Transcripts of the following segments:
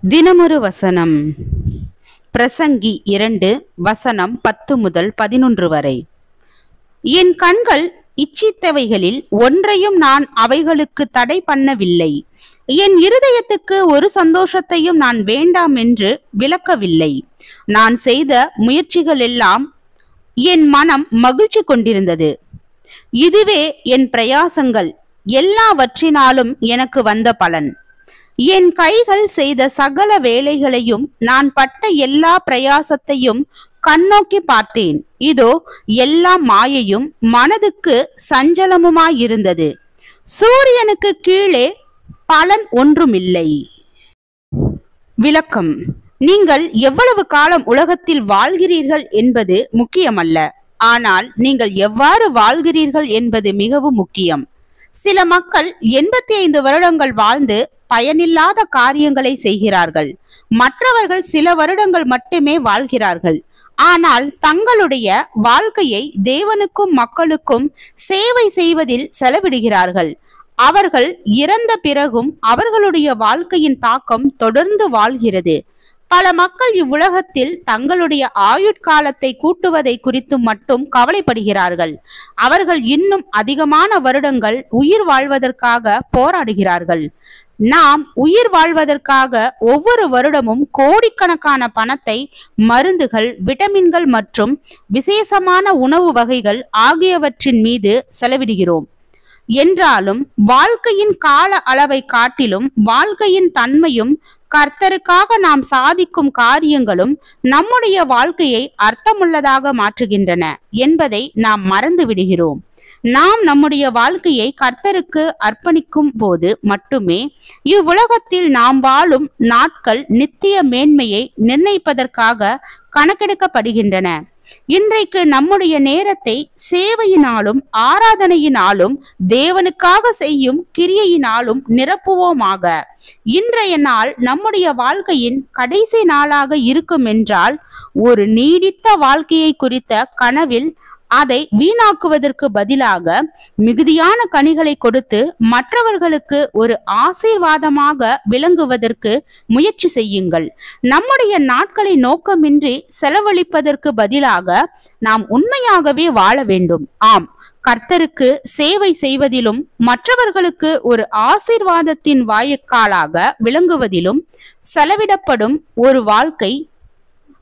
தினமொரு வசனம். பிரசங்கி 2 வசனம் 10 முதல் 11 வரை. என் கண்கள் இச்சித்தவைகளில் ஒன்றையும் நான் அவைகளுக்கு தடை பண்ணவில்லை. என் இருதயத்துக்கு ஒரு சந்தோஷத்தையும் நான் வேண்டாம் என்று விலக்கவில்லை. நான் செய்த முயற்சிகள் எல்லாம் என் மனம் மகிழ்ச்சி கொண்டிருந்தது. இதுவே என் பிரயாசங்கள் எல்லாவற்றினாலும் எனக்கு வந்த பலன். என் கைகள் செய்த சகல வேலைகளையும் நான் பட்ட எல்லா பிரயாசத்தையும் கண்ணோக்கி பார்த்தேன். இதோ எல்லாம் மாயையும் மனதுக்கு சஞ்சலமுமாயிருந்தது. சூரியனுக்கு கீழே பலன் ஒன்றுமில்லை. விளக்கம். நீங்கள் எவ்வளவு காலம் உலகத்தில் வாழ்கிறீர்கள் என்பது முக்கியமல்ல, ஆனால் நீங்கள் எவ்வாறு வாழ்கிறீர்கள் என்பது மிகவும் முக்கியம். சில மக்கள் 85 வருடங்கள் வாழ்ந்து பயனில்லாத காரியங்களை செய்கிறார்கள். மற்றவர்கள் சில வருடங்கள் மட்டுமே வாழ்கிறார்கள், ஆனால் தங்களுடைய வாழ்க்கையை தேவனுக்கும் மக்களுக்கும் சேவை செய்வதில் செலவிடுகிறார்கள். அவர்கள் இறந்த பிறகும் அவர்களுடைய வாழ்க்கையின் தாக்கம் தொடர்ந்து வாழ்கிறது. பல மக்கள் இவ்வுலகத்தில் தங்களுடைய ஆயுட்காலத்தை கூட்டுவதை குறித்து மட்டும் கவலைப்படுகிறார்கள். அவர்கள் இன்னும் அதிகமான வருடங்கள் உயிர் வாழ்வதற்காக போராடுகிறார்கள். நாம் உயிர் வாழ்வதற்காக ஒவ்வொரு வருடமும் கோடிக்கணக்கான பணத்தை மருந்துகள், விட்டமின்கள் மற்றும் விசேஷமான உணவு வகைகள் ஆகியவற்றின் மீது செலவிடுகிறோம். என்றாலும் வாழ்க்கையின் கால அளவை காட்டிலும் வாழ்க்கையின் தன்மையும் கர்த்தருக்காக நாம் சாதிக்கும் காரியங்களும் நம்முடைய வாழ்க்கையை அர்த்தமுள்ளதாக மாற்றுகின்றன என்பதை நாம் மறந்து விடுகிறோம். நாம் நம்முடைய வாழ்க்கையை கர்த்தருக்கு அர்ப்பணிக்கும் போது மட்டுமே இவ்வுலகத்தில் நாம் வாழும் நாட்கள் நித்திய மேன்மையை நிர்ணயிப்பதற்காக கணக்கெடுக்கப்படுகின்றன. இன்றைக்கு நம்முடைய நேரத்தை சேவையினாலும் ஆராதனையினாலும் தேவனுக்காக செய்யும் கிரியையினாலும் நிரப்புவோமாக. இன்றைய நாள் நம்முடைய வாழ்க்கையின் கடைசி நாளாக இருக்கும் என்றால் ஒரு நீடித்த வாழ்க்கையை குறித்த கனவில் அதை வீணாக்குவதற்கு பதிலாக மிகுதியான கனிகளை கொடுத்து மற்றவர்களுக்கு ஒரு ஆசீர்வாதமாக விளங்குவதற்கு முயற்சி செய்யுங்கள். நம்முடைய நாட்களை நோக்கமின்றி செலவழிப்பதற்கு பதிலாக நாம் உண்மையாகவே வாழ வேண்டும். ஆம், கர்த்தருக்கு சேவை செய்வதிலும் மற்றவர்களுக்கு ஒரு ஆசீர்வாதத்தின் வாய்க்காலாக விளங்குவதிலும் செலவிடப்படும் ஒரு வாழ்க்கை,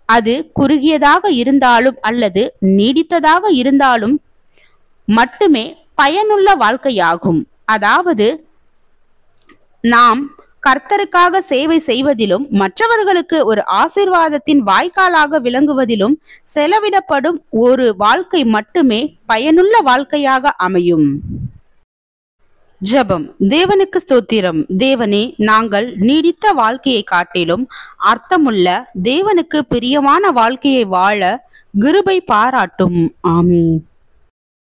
அது குறுகியதாக இருந்தாலும் அல்லது நீடித்ததாக இருந்தாலும் மட்டுமே பயனுள்ள வாழ்க்கையாகும். அதாவது நாம் கர்த்தருக்காக சேவை செய்வதிலும் மற்றவர்களுக்கு ஒரு ஆசீர்வாதத்தின் வாய்க்காலாக விளங்குவதிலும் செலவிடப்படும் ஒரு வாழ்க்கை மட்டுமே பயனுள்ள வாழ்க்கையாக அமையும். ஜெபம். தேவனுக்கு ஸ்தோத்திரம். தேவனே, நாங்கள் நீடித்த வாழ்க்கையை காட்டிலும் அர்த்தமுள்ள தேவனுக்கு பிரியமான வாழ்க்கையை வாழ கிருபை பாராட்டும். ஆமென்.